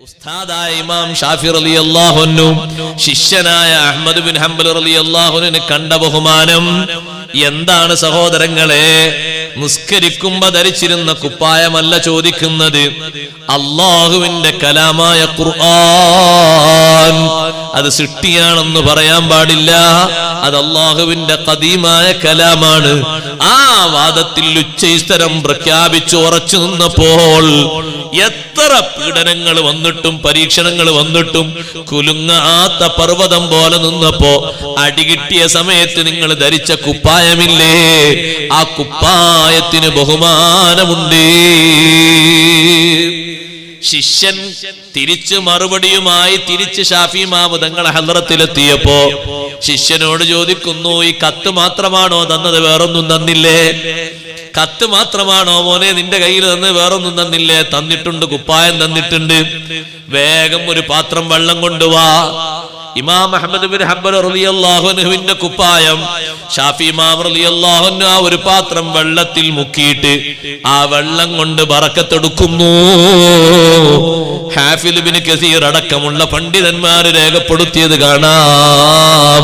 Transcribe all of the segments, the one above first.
ഉസ്താദായ ഇമാം ഷാഫി റളിയല്ലാഹു അൻഹു ശിഷ്യനായ അഹ്മദ് ബിൻ ഹംബൽ റളിയല്ലാഹു അൻഹുവിനെ കണ്ട ബഹുമാനം എന്താണ് സഹോദരങ്ങളെ? നിസ്കരിക്കുമ്പോ ധരിച്ചിരുന്ന കുപ്പായമല്ല ചോദിക്കുന്നത്, അല്ലാഹുവിന്റെ കലാമായ ഖുർആൻ. അത് സൃഷ്ടിയാണെന്ന് പറയാൻ പാടില്ല, അത് അല്ലാഹുവിന്റെ ഖദീമായ കലാമാണ്. ആ വാദത്തിൽ ഉച്ചൈസ്തരം പ്രഖ്യാപിച്ചു ഉറച്ചു നിന്നപ്പോൾ എത്ര പീഡനങ്ങൾ വന്നിട്ടും പരീക്ഷണങ്ങൾ വന്നിട്ടും കുലുങ്ങാത്ത പർവ്വതം പോലെ നിന്നപ്പോ അടികിട്ടിയ സമയത്ത് നിങ്ങൾ ധരിച്ച കുപ്പായമില്ലേ, ആ കുപ്പായത്തിന് ബഹുമാനമുണ്ട്. ശിഷ്യൻ തിരിച്ചു മറുപടിയുമായി തിരിച്ച് ഷാഫി ഇമാം തങ്ങളെ ഹദ്റത്തിലെത്തിയപ്പോ ശിഷ്യനോട് ചോദിക്കുന്നു, ഈ കത്ത് മാത്രമാണോ തന്നത്, വേറൊന്നും തന്നില്ലേ? കത്ത് മാത്രമാണോ മോനെ നിന്റെ കയ്യിൽ തന്ന്, വേറൊന്നും തന്നില്ലേ? തന്നിട്ടുണ്ട്, കുപ്പായം തന്നിട്ടുണ്ട്. വേഗം ഒരു പാത്രം വെള്ളം കൊണ്ടുവാ. ഇമാം അഹ്മദ് ബിൻ ഹംബൽ റളിയല്ലാഹു അൻഹുവിന്റെ കുപ്പായം ഷാഫി ഇമാം റളിയല്ലാഹു അൻഹു ആ ഒരു പാത്രം വെള്ളത്തിൽ മുക്കിയിട്ട് ആ വെള്ളം കൊണ്ട് ബറക്കത്തെടുക്കുന്നു. ഹാഫിൽ ഇബ്നു കസീർ അടക്കമുള്ള പണ്ഡിതന്മാർ രേഖപ്പെടുത്തിയത് കാണാം.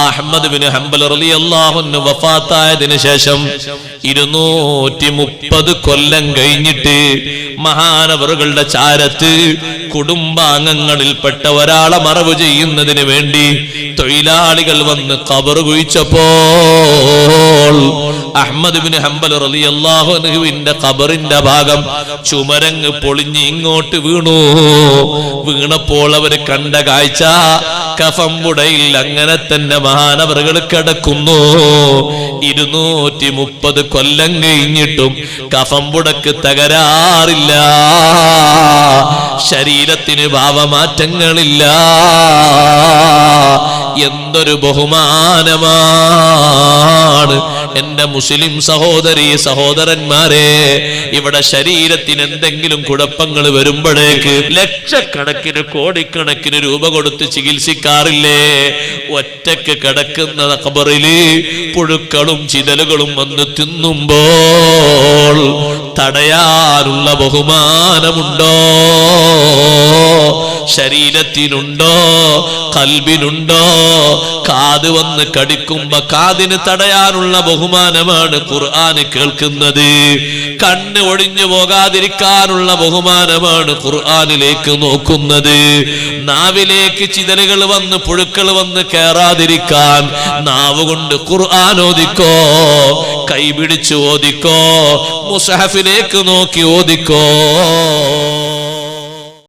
അഹ്മദ് ബിൻ ഹംബൽ റളിയല്ലാഹു അൻഹു വഫാത്തായതിനു ശേഷം 230 കൊല്ലം കഴിഞ്ഞിട്ട് മഹാനവറുകളുടെ ചാരത്ത് കുടുംബാംഗങ്ങളിൽപ്പെട്ട ഒരാളെ മറവ് ചെയ്യുന്നതിന് വേണ്ടി തൊഴിലാളികൾ വന്ന് ഖബർ കുഴിച്ചപ്പോൾ അഹ്മദ് ബിൻ ഹംബൽ റളിയല്ലാഹു അൻഹുവിന്റെ ഖബറിന്റെ ഭാഗം ചുമരങ്ങ് പൊളിഞ്ഞ് ഇങ്ങോട്ട് വീണു. വീണപ്പോൾ അവർ കണ്ട കാഴ്ച, കഫംപുടയിൽ അങ്ങനെ തന്നെ മഹാനവറുകൾ കിടക്കുന്നു. 230 കൊല്ലം കഴിഞ്ഞിട്ടും കഫംപുടക്ക് തകരാറില്ല, ശരീരത്തിന് ഭാവമാറ്റങ്ങളില്ല. എന്തൊരു ബഹുമാനമാണ് എന്റെ മുസ്ലിം സഹോദരീ സഹോദരന്മാരെ. ഇവിടെ ശരീരത്തിന് എന്തെങ്കിലും കുഴപ്പങ്ങൾ വരുമ്പോഴേക്ക് ലക്ഷക്കണക്കിന് കോടിക്കണക്കിന് രൂപ കൊടുത്ത് ചികിത്സിക്കാറില്ലേ? ഒറ്റക്ക് കിടക്കുന്ന ഖബറില് പുഴുക്കളും ചിതലുകളും വന്ന് തിന്നുമ്പോൾ തടയാനുള്ള ബഹുമാനമുണ്ടോ? ശരീരത്തിനുണ്ടോ? ഖൽബിനുണ്ടോ? കാത് വന്ന് കടിക്കുമ്പോ കാതിന് തടയാനുള്ള ബഹുമാനമാണ് ഖുർആൻ കേൾക്കുന്നത്. കണ്ണ് ഒഴിഞ്ഞു പോകാതിരിക്കാനുള്ള ബഹുമാനമാണ് ഖുർആനിലേക്ക് നോക്കുന്നത്. നാവിലേക്ക് ചിതലുകൾ വന്ന് പുഴുക്കൾ വന്ന് കേറാതിരിക്കാൻ നാവ് കൊണ്ട് ഖുർആൻ ഓദിക്കോ, കൈപിടിച്ച് ഓദിക്കോ, മുസ്ഹഫിലേക്ക് നോക്കി ഓദിക്കോ.